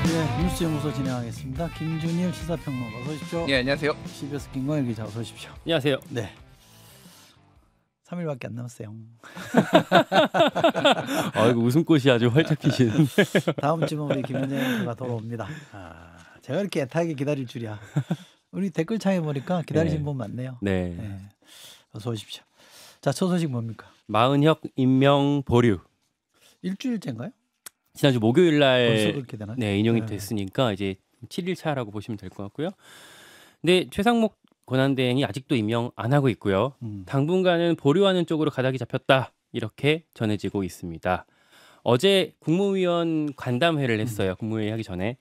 네, 뉴스연구소 진행하겠습니다. 김준일 시사평론가 어서 오십시오. 네, 안녕하세요. CBS 김광일 기자 어서 오십시오. 안녕하세요. 네, 3일밖에 안 남았어요. 아이고 웃음꽃이 아주 활짝 피시는. 다음 주면 우리 김현정 앵커가 돌아옵니다. 제가 이렇게 애타게 기다릴 줄이야. 우리 댓글창에 보니까 기다리신 네. 분 많네요. 네. 네, 어서 오십시오. 자, 첫 소식 뭡니까? 마은혁 임명 보류. 일주일째인가요? 지난주 목요일 벌써 날 그렇게 되나요? 인용이 네. 됐으니까 이제 7일 차라고 보시면 될 것 같고요. 근데 최상목 권한대행이 아직도 임명 안 하고 있고요. 당분간은 보류하는 쪽으로 가닥이 잡혔다. 이렇게 전해지고 있습니다. 어제 국무위원 간담회를 했어요. 국무회의 하기 전에.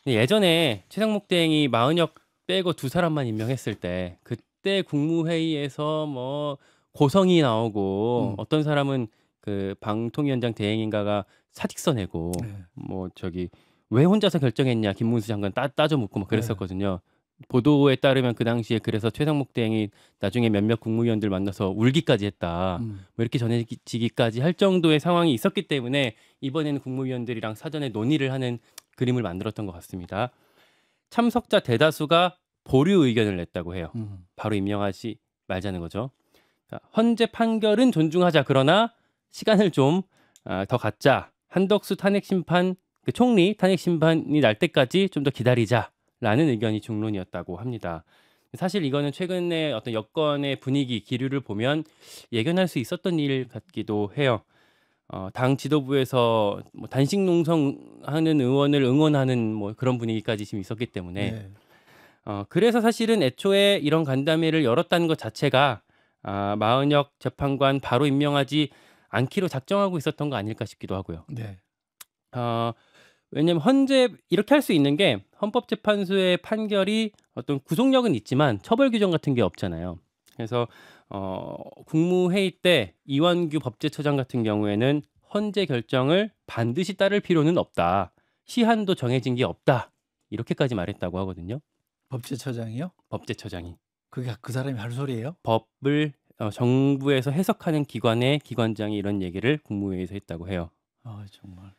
예전에 최상목 대행이 마은혁 빼고 두 사람만 임명했을 때 그때 국무회의에서 뭐 고성이 나오고 어떤 사람은 그 방통위원장 대행인가가 사직서 내고 네. 뭐 저기 왜 혼자서 결정했냐 김문수 장관 따져 묻고 막 그랬었거든요. 보도에 따르면 그 당시에 그래서 최상목 대행이 나중에 몇몇 국무위원들 만나서 울기까지 했다. 뭐 이렇게 전해지기까지 할 정도의 상황이 있었기 때문에 이번에는 국무위원들이랑 사전에 논의를 하는 그림을 만들었던 것 같습니다. 참석자 대다수가 보류 의견을 냈다고 해요. 바로 임명하지 말자는 거죠. 그러니까 헌재 판결은 존중하자. 그러나 시간을 좀 더 갖자. 한덕수 탄핵 심판, 그 총리 탄핵 심판이 날 때까지 좀 더 기다리자라는 의견이 중론이었다고 합니다. 사실 이거는 최근에 어떤 여권의 분위기, 기류를 보면 예견할 수 있었던 일 같기도 해요. 당 지도부에서 뭐 단식 농성하는 의원을 응원하는 뭐 그런 분위기까지 지금 있었기 때문에 네. 그래서 사실은 애초에 이런 간담회를 열었다는 것 자체가 마은혁 재판관 바로 임명하지 않기로 작정하고 있었던 거 아닐까 싶기도 하고요. 네. 왜냐하면 헌재 이렇게 할 수 있는 게 헌법재판소의 판결이 어떤 구속력은 있지만 처벌 규정 같은 게 없잖아요. 그래서 국무회의 때 이완규 법제처장 같은 경우에는 헌재 결정을 반드시 따를 필요는 없다. 시한도 정해진 게 없다. 이렇게까지 말했다고 하거든요. 법제처장이요? 법제처장이. 그게 그 사람이 할 소리예요? 법을 정부에서 해석하는 기관의 기관장이 이런 얘기를 국무회의에서 했다고 해요. 정말.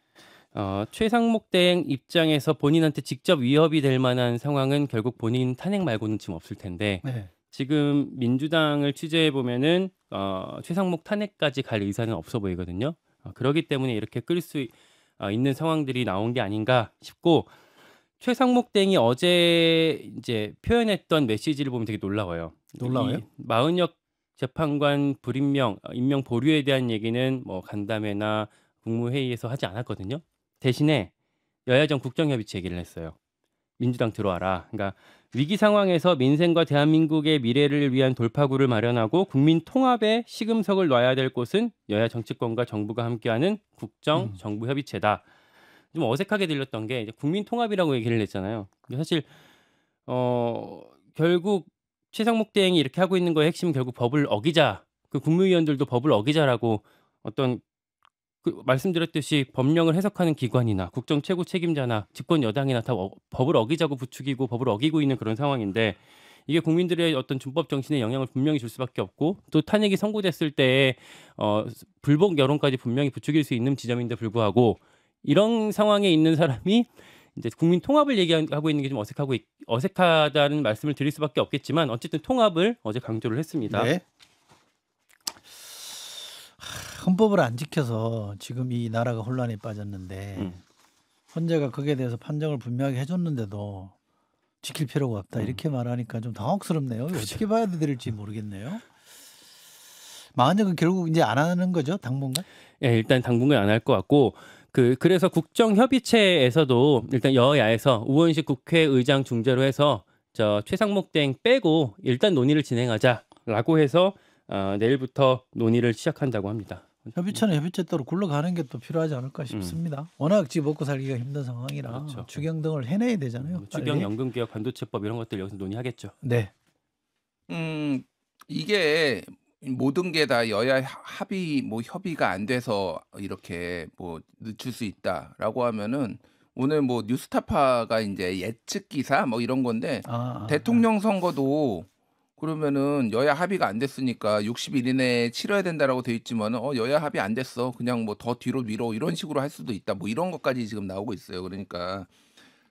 최상목 대행 입장에서 본인한테 직접 위협이 될 만한 상황은 결국 본인 탄핵 말고는 지금 없을 텐데 네. 지금 민주당을 취재해 보면은 최상목 탄핵까지 갈 의사는 없어 보이거든요. 그렇기 때문에 이렇게 끌 수 있는 상황들이 나온 게 아닌가 싶고 최상목 대행이 어제 이제 표현했던 메시지를 보면 되게 놀라워요. 놀라워요? 마은혁 재판관 불임명, 임명 보류에 대한 얘기는 뭐 간담회나 국무회의에서 하지 않았거든요. 대신에 여야정 국정협의체 얘기를 했어요. 민주당 들어와라. 그러니까 위기 상황에서 민생과 대한민국의 미래를 위한 돌파구를 마련하고 국민 통합의 시금석을 놔야 될 곳은 여야 정치권과 정부가 함께하는 국정 정부 협의체다. 좀 어색하게 들렸던 게 이제 국민 통합이라고 얘기를 했잖아요. 사실 결국 최상목 대행이 이렇게 하고 있는 거의 핵심 결국 법을 어기자. 그 국무위원들도 법을 어기자라고 어떤 말씀드렸듯이 법령을 해석하는 기관이나 국정 최고 책임자나 집권 여당이나 다 법을 어기자고 부추기고 법을 어기고 있는 그런 상황인데 이게 국민들의 어떤 준법 정신에 영향을 분명히 줄 수밖에 없고 또 탄핵이 선고됐을 때에 불복 여론까지 분명히 부추길 수 있는 지점인데 불구하고 이런 상황에 있는 사람이 이제 국민 통합을 얘기하고 있는 게 좀 어색하다는 말씀을 드릴 수밖에 없겠지만 어쨌든 통합을 어제 강조를 했습니다. 네. 헌법을 안 지켜서 지금 이 나라가 혼란에 빠졌는데 헌재가 거기에 대해서 판정을 분명하게 해줬는데도 지킬 필요가 없다 이렇게 말하니까 좀 당혹스럽네요. 그렇죠. 어떻게 봐야 될지 모르겠네요. 마은혁은 결국 이제 안 하는 거죠, 당분간? 예, 일단 당분간 안 할 것 같고 그래서 국정협의체에서도 일단 여야에서 우원식 국회의장 중재로 해서 저 최상목 대행 빼고 일단 논의를 진행하자라고 해서 내일부터 논의를 시작한다고 합니다. 협의체는 협의체대로 굴러가는 게 또 필요하지 않을까 싶습니다. 워낙 지금 먹고 살기가 힘든 상황이라 그렇죠. 추경 등을 해내야 되잖아요. 추경, 연금개혁, 반도체법 이런 것들 여기서 논의하겠죠. 네. 이게 모든 게 다 여야 합의 뭐 협의가 안 돼서 이렇게 뭐 늦출 수 있다라고 하면은 오늘 뭐 뉴스타파가 이제 예측 기사 뭐 이런 건데 대통령 선거도 그러면은 여야 합의가 안 됐으니까 60일 이내에 치러야 된다라고 돼 있지만은 여야 합의 안 됐어. 그냥 뭐 더 뒤로 미뤄 이런 식으로 할 수도 있다. 뭐 이런 것까지 지금 나오고 있어요. 그러니까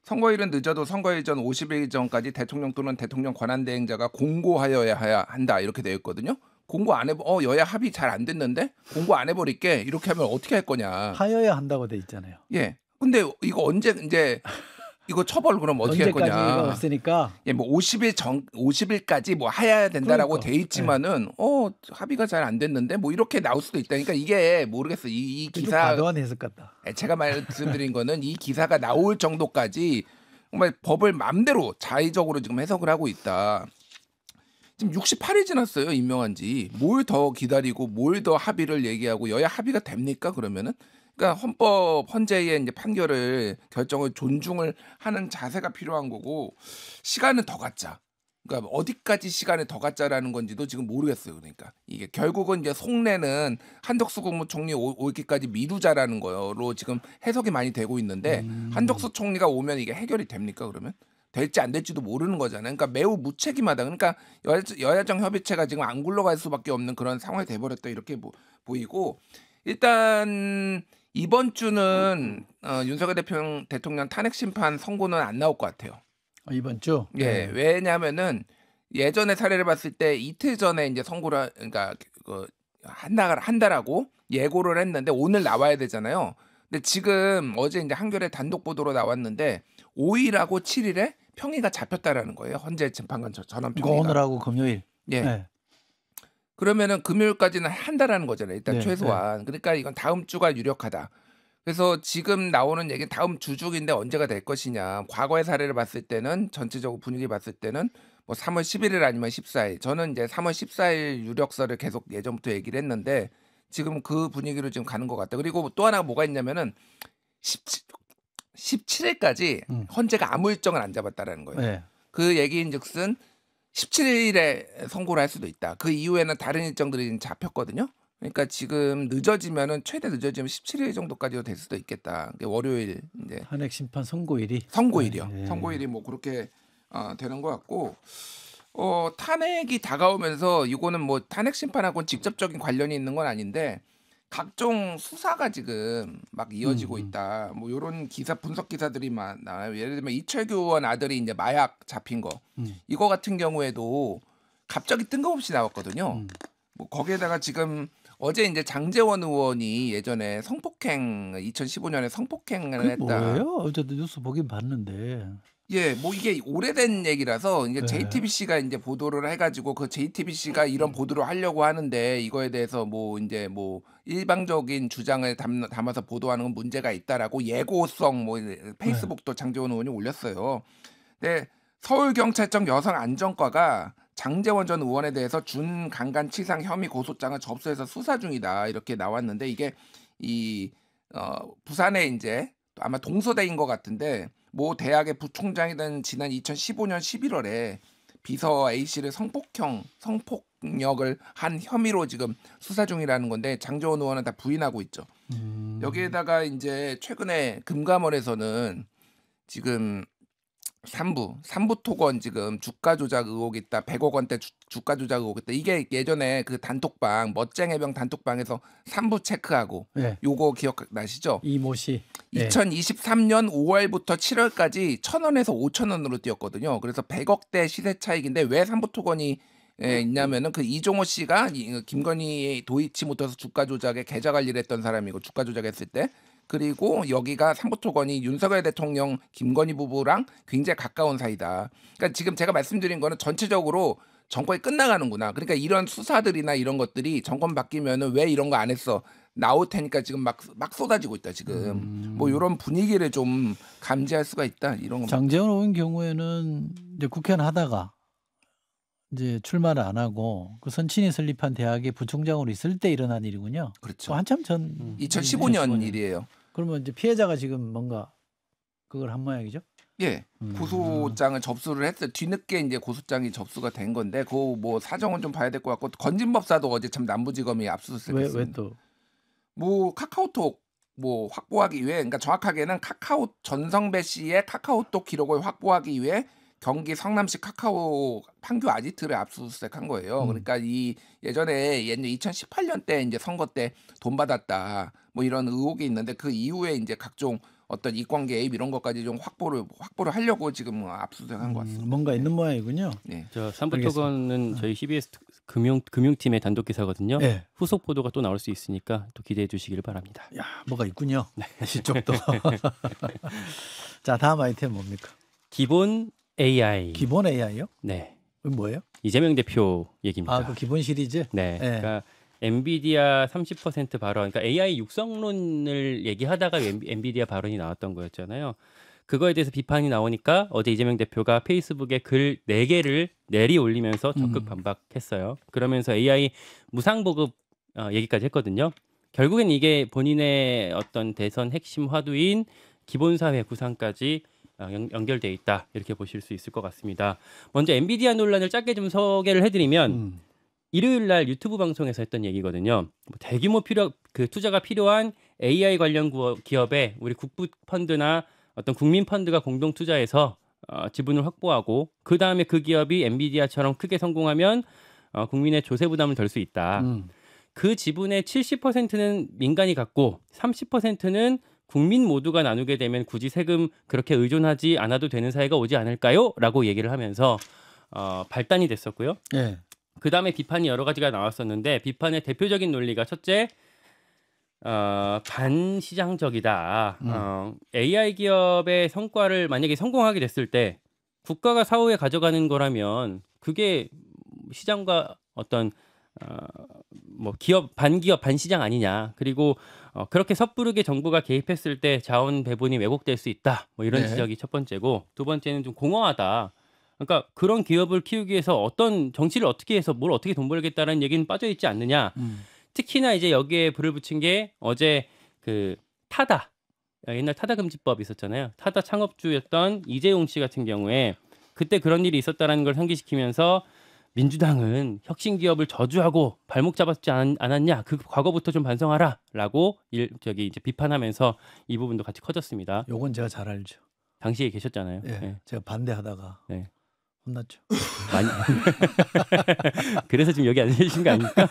선거일은 늦어도 선거일 전 50일 전까지 대통령 또는 대통령 권한대행자가 공고하여야 한다 이렇게 되어 있거든요. 공고 안 해, 여야 합의 잘 안 됐는데 공고 안 해버릴게 이렇게 하면 어떻게 할 거냐. 하여야 한다고 돼 있잖아요. 예. 근데 이거 언제 이제 이거 처벌 그럼 어떻게 할 언제까지가 거냐. 없으니까. 예, 뭐 50일까지 뭐 해야 된다라고 그러니까. 돼 있지만은 합의가 잘 안 됐는데 뭐 이렇게 나올 수도 있다. 그러니까 이게 모르겠어. 이 좀 기사 과도한 해석 같다. 제가 말씀드린 거는 이 기사가 나올 정도까지 정말 법을 마음대로 자의적으로 지금 해석을 하고 있다. 지금 68일 지났어요. 임명한 지. 뭘 더 기다리고 뭘 더 합의를 얘기하고 여야 합의가 됩니까? 그러면은 그러니까 헌법 헌재의 이제 판결을 결정을 존중을 하는 자세가 필요한 거고 시간은 더 갖자. 그러니까 어디까지 시간을 더 갖자라는 건지도 지금 모르겠어요. 그러니까 이게 결국은 이제 속내는 한덕수 국무총리 오기까지 미루자라는 거로 지금 해석이 많이 되고 있는데 한덕수 총리가 오면 이게 해결이 됩니까? 그러면 될지 안 될지도 모르는 거잖아요. 그러니까 매우 무책임하다. 그러니까 여야정 협의체가 지금 안 굴러갈 수밖에 없는 그런 상황이 돼버렸다 이렇게 보이고 일단 이번 주는 윤석열 대통령 탄핵 심판 선고는 안 나올 것 같아요. 이번 주? 예, 왜냐하면은 예전에 사례를 봤을 때 이틀 전에 이제 선고를 그러니까 한다라고 예고를 했는데 오늘 나와야 되잖아요. 근데 지금 어제 이제 한겨레 단독 보도로 나왔는데 5일하고 7일에 평의가 잡혔다라는 거예요. 헌재 재판관 전원 평의가. 오늘하고 금요일. 예. 네. 그러면은 금요일까지는 한다라는 거잖아요. 일단 네, 최소한. 그러니까 이건 다음 주가 유력하다. 그래서 지금 나오는 얘기는 다음 주 중인데 언제가 될 것이냐. 과거의 사례를 봤을 때는 전체적으로 분위기 봤을 때는 뭐 3월 11일 아니면 14일. 저는 이제 3월 14일 유력설을 계속 예전부터 얘기를 했는데 지금 그 분위기로 지금 가는 것 같다. 그리고 또 하나가 뭐가 있냐면은 17일까지 헌재가 아무 일정을 안 잡았다라는 거예요. 네. 그 얘기인즉슨 17일에 선고를 할 수도 있다. 그 이후에는 다른 일정들이 지금 잡혔거든요. 그러니까 지금 늦어지면은 최대 늦어지면 17일 정도까지도 될 수도 있겠다. 월요일 이제 탄핵 심판 선고일이. 선고일이요. 네. 선고일이 뭐 그렇게 되는 것 같고 탄핵이 다가오면서 이거는 뭐 탄핵 심판하고는 직접적인 관련이 있는 건 아닌데 각종 수사가 지금 막 이어지고 있다. 뭐 이런 기사 분석 기사들이 많아요. 예를 들면 이철규 의원 아들이 이제 마약 잡힌 거 이거 같은 경우에도 갑자기 뜬금없이 나왔거든요. 뭐 거기에다가 지금 어제 이제 장제원 의원이 예전에 성폭행 2015년에 성폭행을 그게 했다. 뭐예요? 어제도 뉴스 보긴 봤는데. 예, 뭐 이게 오래된 얘기라서 이제 네. JTBC가 이제 보도를 해가지고 그 JTBC가 이런 보도를 하려고 하는데 이거에 대해서 뭐 이제 뭐 일방적인 주장을 담아서 보도하는 건 문제가 있다라고 예고성 뭐 페이스북도 장제원 의원이 올렸어요. 근데 서울경찰청 여성안전과가 장제원 전 의원에 대해서 준강간치상 혐의 고소장을 접수해서 수사 중이다 이렇게 나왔는데 이게 부산에 이제 아마 동서대인 것 같은데 모 대학의 부총장이던 지난 2015년 11월에 비서 A 씨를 성폭력을 한 혐의로 지금 수사 중이라는 건데 장제원 의원은 다 부인하고 있죠. 여기에다가 이제 최근에 금감원에서는 지금 삼부 토건 지금 주가 조작 의혹이 있다. 100억 원대 주가 조작 의혹이 있다. 이게 예전에 그 단톡방 멋쟁이병 단톡방에서 삼부 체크하고 네. 요거 기억나시죠? 이모 씨. 네. 2023년 5월부터 7월까지 1,000원에서 5,000원으로 뛰었거든요. 그래서 100억대 시세 차익인데 왜 삼부 토건이 있냐면은 그 이종호 씨가 김건희 도이치모터스 주가 조작에 계좌 관리를 했던 사람이고 주가 조작했을 때 그리고 여기가 삼부토건이 윤석열 대통령 김건희 부부랑 굉장히 가까운 사이다. 그러니까 지금 제가 말씀드린 거는 전체적으로 정권이 끝나가는구나. 그러니까 이런 수사들이나 이런 것들이 정권 바뀌면은 왜 이런 거 안 했어? 나올 테니까 지금 막 쏟아지고 있다 지금. 뭐 이런 분위기를 좀 감지할 수가 있다. 이런 거. 장제원 의원 경우에는 이제 국회의원 하다가 이제 출마를 안 하고 그 선친이 설립한 대학의 부총장으로 있을 때 일어난 일이군요. 그렇죠. 한참 전 2015년 일이에요. 그러면 이제 피해자가 지금 뭔가 그걸 한 모양이죠? 예, 고소장을 접수를 했어요. 뒤늦게 이제 고소장이 접수가 된 건데 그 뭐 사정은 좀 봐야 될 것 같고 건진법사도 어제 참 남부지검이 압수수색했습니다. 왜 또? 뭐 카카오톡 뭐 확보하기 위해, 그러니까 정확하게는 전성배 씨의 카카오톡 기록을 확보하기 위해 경기 성남시 카카오 판교 아지트를 압수수색한 거예요. 그러니까 이 예전에 2018년 때 이제 선거 때 돈 받았다 뭐 이런 의혹이 있는데 그 이후에 이제 각종 어떤 이권 개입 이런 것까지 좀 확보를 하려고 지금 압수수색한 것 같습니다. 뭔가 있는 모양이군요. 네. 저 삼부토건은 저희 CBS 금융팀의 단독 기사거든요. 네. 후속 보도가 또 나올 수 있으니까 또 기대해 주시길 바랍니다. 야, 뭐가 있군요. 이쪽도. 자, 다음 아이템 뭡니까? 기본 AI. 기본 AI요? 네. 이건 뭐예요? 이재명 대표 얘기입니다. 아, 그 기본 시리즈? 네. 네. 그러니까 엔비디아 30% 발언, 그러니까 AI 육성론을 얘기하다가 엔비디아 발언이 나왔던 거였잖아요. 그거에 대해서 비판이 나오니까 어제 이재명 대표가 페이스북에 글 4개를 내리 올리면서 적극 반박했어요. 그러면서 AI 무상 보급 얘기까지 했거든요. 결국엔 이게 본인의 어떤 대선 핵심 화두인 기본사회 구상까지 연결돼 있다 이렇게 보실 수 있을 것 같습니다. 먼저 엔비디아 논란을 짧게 좀 소개를 해드리면 일요일 날 유튜브 방송에서 했던 얘기거든요. 대규모 투자가 필요한 AI 관련 기업에 우리 국부 펀드나 어떤 국민 펀드가 공동 투자해서 지분을 확보하고 그 다음에 그 기업이 엔비디아처럼 크게 성공하면 국민의 조세 부담을 덜 수 있다. 그 지분의 70%는 민간이 갖고 30%는 국민 모두가 나누게 되면 굳이 세금 그렇게 의존하지 않아도 되는 사회가 오지 않을까요? 라고 얘기를 하면서 발단이 됐었고요. 네. 그 다음에 비판이 여러 가지가 나왔었는데 비판의 대표적인 논리가 첫째, 반시장적이다. AI 기업의 성과를 만약에 성공하게 됐을 때 국가가 사후에 가져가는 거라면 그게 시장과 어떤 뭐 반기업 반시장 아니냐. 그리고 그렇게 섣부르게 정부가 개입했을 때 자원 배분이 왜곡될 수 있다. 뭐 이런 네. 지적이 첫 번째고 두 번째는 좀 공허하다. 그러니까 그런 기업을 키우기 위해서 어떤 정치를 어떻게 해서 뭘 어떻게 돈 벌겠다라는 얘기는 빠져 있지 않느냐. 특히나 이제 여기에 불을 붙인 게 어제 그 타다 옛날 타다 금지법 있었잖아요. 타다 창업주였던 이재용 씨 같은 경우에 그때 그런 일이 있었다라는 걸 상기시키면서 민주당은 혁신 기업을 저주하고 발목 잡았지 않았냐. 그 과거부터 좀 반성하라라고 이제 비판하면서 이 부분도 같이 커졌습니다. 요건 제가 잘 알죠. 당시에 계셨잖아요. 예. 네. 제가 반대하다가 네. 혼났죠. 많이 그래서 지금 여기 앉아 계신 거 아닙니까?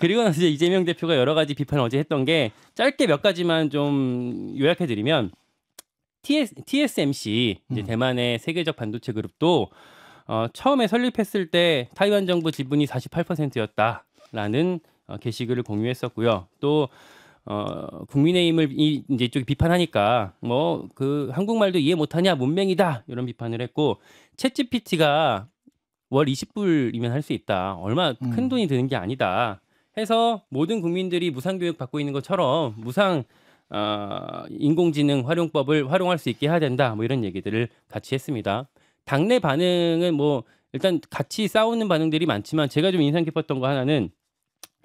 그리고 나서 이제 이재명 대표가 여러 가지 비판을 어제 했던 게 짧게 몇 가지만 좀 요약해 드리면 TSMC 이제 대만의 세계적 반도체 그룹도 처음에 설립했을 때 타이완 정부 지분이 48%였다라는 게시글을 공유했었고요. 또 국민의힘을 이제 이쪽이 비판하니까 뭐 그 한국말도 이해 못하냐 문맹이다 이런 비판을 했고 챗GPT가 월 20불이면 할 수 있다. 얼마 큰 돈이 드는 게 아니다. 해서 모든 국민들이 무상 교육 받고 있는 것처럼 무상 인공지능 활용법을 활용할 수 있게 해야 된다. 뭐 이런 얘기들을 같이 했습니다. 당내 반응은 뭐 일단 같이 싸우는 반응들이 많지만 제가 좀 인상 깊었던 거 하나는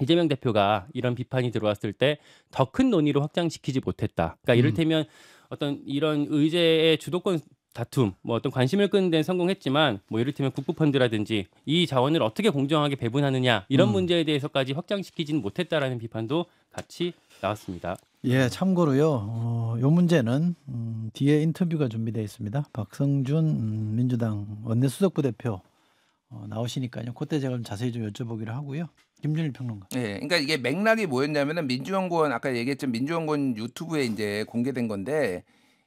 이재명 대표가 이런 비판이 들어왔을 때 더 큰 논의로 확장시키지 못했다. 그러니까 이를테면 어떤 이런 의제의 주도권 다툼, 뭐 어떤 관심을 끄는 데는 성공했지만 뭐 이를테면 국부펀드라든지 이 자원을 어떻게 공정하게 배분하느냐 이런 문제에 대해서까지 확장시키지는 못했다라는 비판도 같이 나왔습니다. 예, 참고로요. 요 문제는 뒤에 인터뷰가 준비되어 있습니다. 박성준 민주당 원내수석부 대표 나오시니까요. 그때 제가 좀 자세히 좀 여쭤보기로 하고요. 김준일 평론가. 네, 그러니까 이게 맥락이 뭐였냐면은 민주연구원 아까 얘기했지만 민주연구원 유튜브에 이제 공개된 건데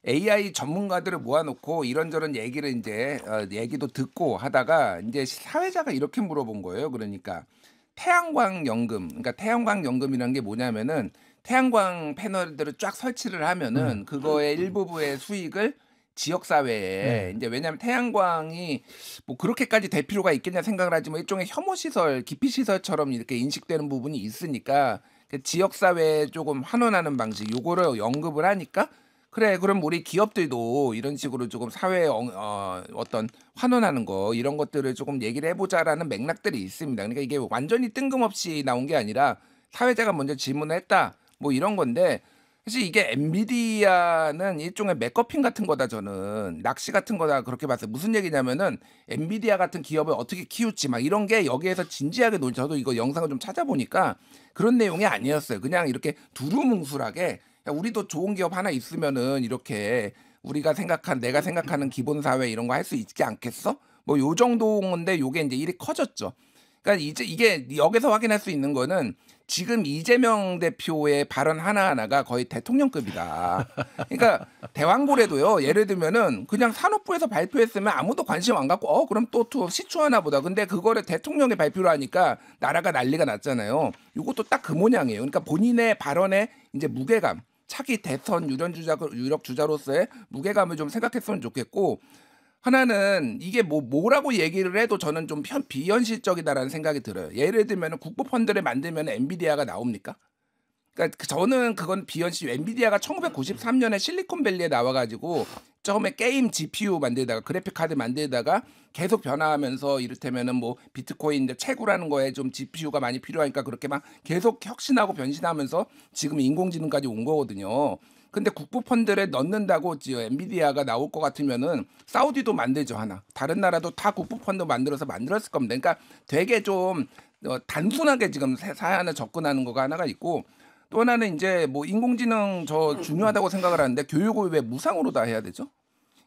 AI 전문가들을 모아놓고 이런저런 얘기를 이제 얘기도 듣고 하다가 이제 사회자가 이렇게 물어본 거예요. 그러니까 태양광 연금, 그러니까 태양광 연금이라는 게 뭐냐면은 태양광 패널들을 쫙 설치를 하면은 그거의 일부분의 수익을 지역 사회에 이제 왜냐하면 태양광이 뭐 그렇게까지 될 필요가 있겠냐 생각을 하지만 일종의 혐오 시설, 기피 시설처럼 이렇게 인식되는 부분이 있으니까 그 지역 사회에 조금 환원하는 방식, 요거를 언급을 하니까 그래 그럼 우리 기업들도 이런 식으로 조금 사회에 어떤 환원하는 거 이런 것들을 조금 얘기를 해보자라는 맥락들이 있습니다. 그러니까 이게 완전히 뜬금없이 나온 게 아니라 사회자가 먼저 질문을 했다 뭐 이런 건데. 사실 이게 엔비디아는 일종의 맥거핀 같은 거다 저는 낚시 같은 거다 그렇게 봤어요. 무슨 얘기냐면은 엔비디아 같은 기업을 어떻게 키울지 막 이런 게 여기에서 진지하게 저도 이거 영상을 좀 찾아보니까 그런 내용이 아니었어요. 그냥 이렇게 두루뭉술하게 야, 우리도 좋은 기업 하나 있으면은 이렇게 내가 생각하는 기본 사회 이런 거 할 수 있지 않겠어? 뭐 요 정도인데 요게 이제 일이 커졌죠. 그러니까 이제 이게 여기서 확인할 수 있는 거는 지금 이재명 대표의 발언 하나하나가 거의 대통령급이다. 그러니까 대왕고래도요. 예를 들면은 그냥 산업부에서 발표했으면 아무도 관심 안 갖고 그럼 또 시추하나 보다. 근데 그거를 대통령이 발표를 하니까 나라가 난리가 났잖아요. 이것도 딱 그 모양이에요. 그러니까 본인의 발언에 이제 무게감, 차기 대선 유력 주자로서의 무게감을 좀 생각했으면 좋겠고 하나는 이게 뭐라고 얘기를 해도 저는 좀 비현실적이다라는 생각이 들어요. 예를 들면 국부 펀드를 만들면 엔비디아가 나옵니까? 그러니까 저는 그건 비현실. 엔비디아가 1993년에 실리콘밸리에 나와가지고 처음에 게임 GPU 만들다가 그래픽 카드 만들다가 계속 변화하면서 이를테면은 뭐 비트코인 채굴하는 거에 좀 GPU가 많이 필요하니까 그렇게 막 계속 혁신하고 변신하면서 지금 인공지능까지 온 거거든요. 근데 국부 펀드를 넣는다고 엔비디아가 나올 것 같으면은 사우디도 만들죠 하나. 다른 나라도 다 국부 펀드 만들었을 겁니다. 그러니까 되게 좀 단순하게 지금 사안을 접근하는 거가 하나가 있고 또 하나는 이제 뭐 인공지능 중요하다고 생각을 하는데 교육을 왜 무상으로 다 해야 되죠?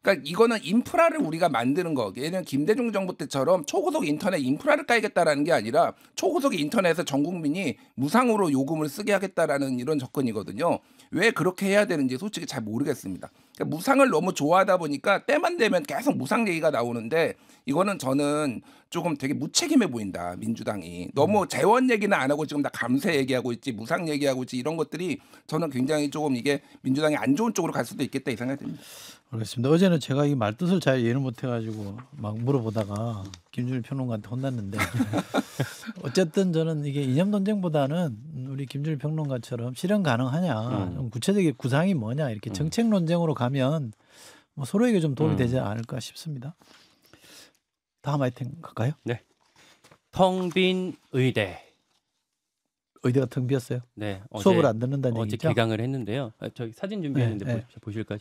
그러니까 이거는 인프라를 우리가 만드는 거. 예는 김대중 정부 때처럼 초고속 인터넷 인프라를 깔겠다라는 게 아니라 초고속 인터넷에서 전 국민이 무상으로 요금을 쓰게 하겠다라는 이런 접근이거든요. 왜 그렇게 해야 되는지 솔직히 잘 모르겠습니다. 그러니까 무상을 너무 좋아하다 보니까 때만 되면 계속 무상 얘기가 나오는데 이거는 저는 조금 되게 무책임해 보인다. 민주당이. 너무 재원 얘기는 안 하고 지금 다 감세 얘기하고 있지 무상 얘기하고 있지 이런 것들이 저는 굉장히 조금 이게 민주당이 안 좋은 쪽으로 갈 수도 있겠다 이 생각이 듭니다. 알겠습니다. 어제는 제가 이 말뜻을 잘 이해를 못해가지고 막 물어보다가 김준일 평론가한테 혼났는데 어쨌든 저는 이게 이념 논쟁보다는 우리 김준일 평론가처럼 실현 가능하냐, 좀 구체적인 구상이 뭐냐 이렇게 정책 논쟁으로 가면 뭐 서로에게 좀 도움이 되지 않을까 싶습니다. 다음 아이템 갈까요? 네. 텅 빈 의대. 의대가 텅 비었어요. 네. 수업을 안 듣는다는 어제 얘기죠. 개강을 했는데요. 저기 사진 준비했는데 네, 보실까요?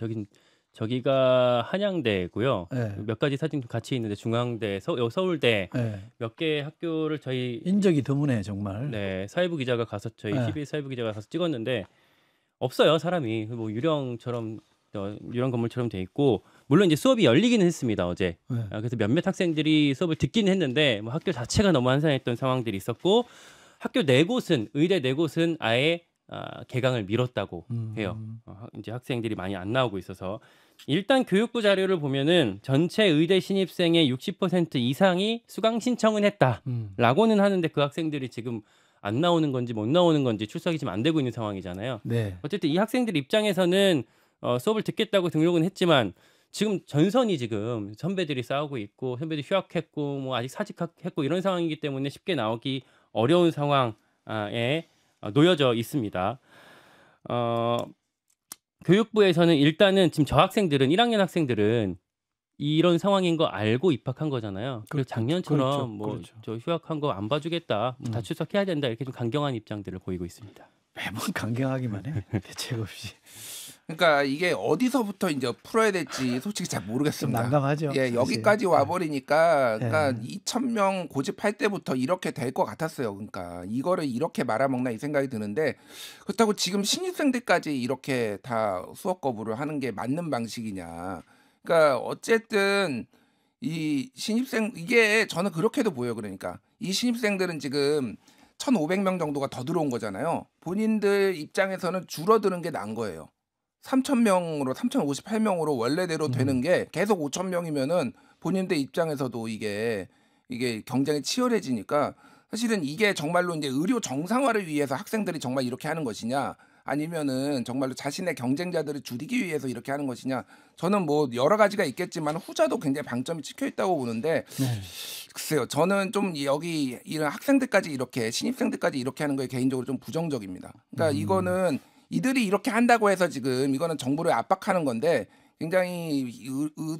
저기가 한양대고요. 네. 몇 가지 사진 같이 있는데 중앙대, 서울대 네. 몇 개 학교를 저희 인적이 드무네 정말. 네 사회부 기자가 가서 저희 네. TBS 사회부 기자가 가서 찍었는데 없어요 사람이. 뭐 유령 건물처럼 돼 있고 물론 이제 수업이 열리기는 했습니다 어제. 네. 그래서 몇몇 학생들이 수업을 듣긴 했는데 뭐 학교 자체가 너무 한산했던 상황들이 있었고 학교 의대 네 곳은 아예 개강을 미뤘다고 해요. 이제 학생들이 많이 안 나오고 있어서 일단 교육부 자료를 보면은 전체 의대 신입생의 60% 이상이 수강 신청은 했다라고는 하는데 그 학생들이 지금 안 나오는 건지 못 나오는 건지 출석이 지금 안 되고 있는 상황이잖아요. 네. 어쨌든 이 학생들 입장에서는 수업을 듣겠다고 등록은 했지만 지금 전선이 지금 선배들이 싸우고 있고 선배들이 휴학했고 뭐 아직 사직했고 이런 상황이기 때문에 쉽게 나오기 어려운 상황에 놓여져 있습니다. 교육부에서는 일단은 지금 저 학생들은 1학년 학생들은 이런 상황인 거 알고 입학한 거잖아요. 그리고 작년처럼 그렇죠. 저 휴학한 거 안 봐주겠다, 다 출석해야 된다 이렇게 좀 강경한 입장들을 보이고 있습니다. 매번 강경하기만 해. 대책 없이. 그러니까 이게 어디서부터 이제 풀어야 될지 솔직히 잘 모르겠습니다. 난감하죠. 예, 여기까지 와버리니까 그러니까 네. 2,000명 고집할 때부터 이렇게 될 것 같았어요. 그러니까 이거를 이렇게 말아먹나 이 생각이 드는데 그렇다고 지금 신입생들까지 이렇게 다 수업 거부를 하는 게 맞는 방식이냐. 그러니까 어쨌든 이 신입생 이게 저는 그렇게도 보여요. 그러니까 이 신입생들은 지금 1,500명 정도가 더 들어온 거잖아요. 본인들 입장에서는 줄어드는 게 나은 거예요. 3,000명으로 3,058명으로 원래대로 되는 게 계속 5,000명이면은 본인들 입장에서도 이게 경쟁이 치열해지니까 사실은 이게 정말로 이제 의료 정상화를 위해서 학생들이 정말 이렇게 하는 것이냐 아니면은 정말로 자신의 경쟁자들을 줄이기 위해서 이렇게 하는 것이냐 저는 뭐 여러 가지가 있겠지만 후자도 굉장히 방점이 찍혀 있다고 보는데 글쎄요 저는 좀 여기 이런 학생들까지 이렇게 신입생들까지 이렇게 하는 거에 개인적으로 좀 부정적입니다. 그러니까 이거는 이들이 이렇게 한다고 해서 지금 이거는 정부를 압박하는 건데 굉장히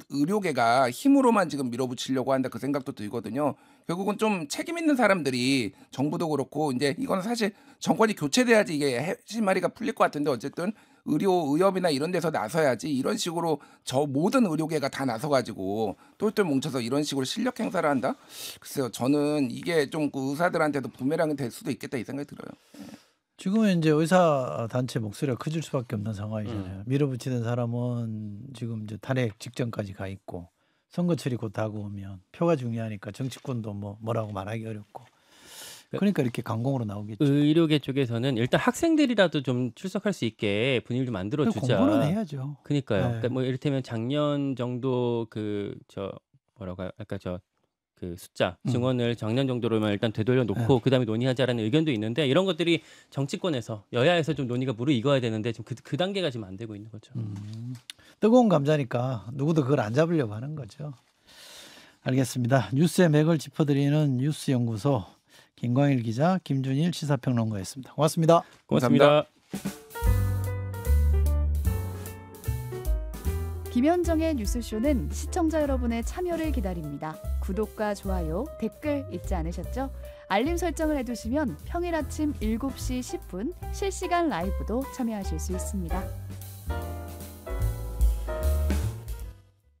의료계가 힘으로만 지금 밀어붙이려고 한다 그 생각도 들거든요. 결국은 좀 책임 있는 사람들이 정부도 그렇고 이제 이거는 사실 정권이 교체돼야지 이게 실마리가 풀릴 것 같은데 어쨌든 의협이나 이런 데서 나서야지 이런 식으로 저 모든 의료계가 다 나서가지고 똘똘 뭉쳐서 이런 식으로 실력 행사를 한다? 글쎄요 저는 이게 좀 그 의사들한테도 부메랑이 될 수도 있겠다 이 생각이 들어요. 지금은 이제 의사 단체 목소리가 커질 수밖에 없는 상황이잖아요. 밀어붙이던 사람은 지금 이제 탄핵 직전까지 가 있고 선거철이 곧 다가오면 표가 중요하니까 정치권도 뭐라고 말하기 어렵고 그러니까 이렇게 강공으로 나오겠죠. 의료계 쪽에서는 일단 학생들이라도 좀 출석할 수 있게 분위기를 좀 만들어 주자. 공부는 해야죠. 그러니까요. 네. 그러니까 뭐 이를테면 작년 정도 뭐라고 할까 그 숫자 증원을 작년 정도로만 일단 되돌려 놓고 그다음에 논의하자라는 의견도 있는데 이런 것들이 정치권에서 여야에서 좀 논의가 무르익어야 되는데 지금 그 단계가 지금 안 되고 있는 거죠. 뜨거운 감자니까 누구도 그걸 안 잡으려고 하는 거죠. 알겠습니다. 뉴스의 맥을 짚어드리는 뉴스연구소 김광일 기자, 김준일 시사평론가였습니다. 고맙습니다. 고맙습니다. 김현정의 뉴스쇼는 시청자 여러분의 참여를 기다립니다. 구독과 좋아요, 댓글 잊지 않으셨죠? 알림 설정을 해두시면 평일 아침 7시 10분 실시간 라이브도 참여하실 수 있습니다.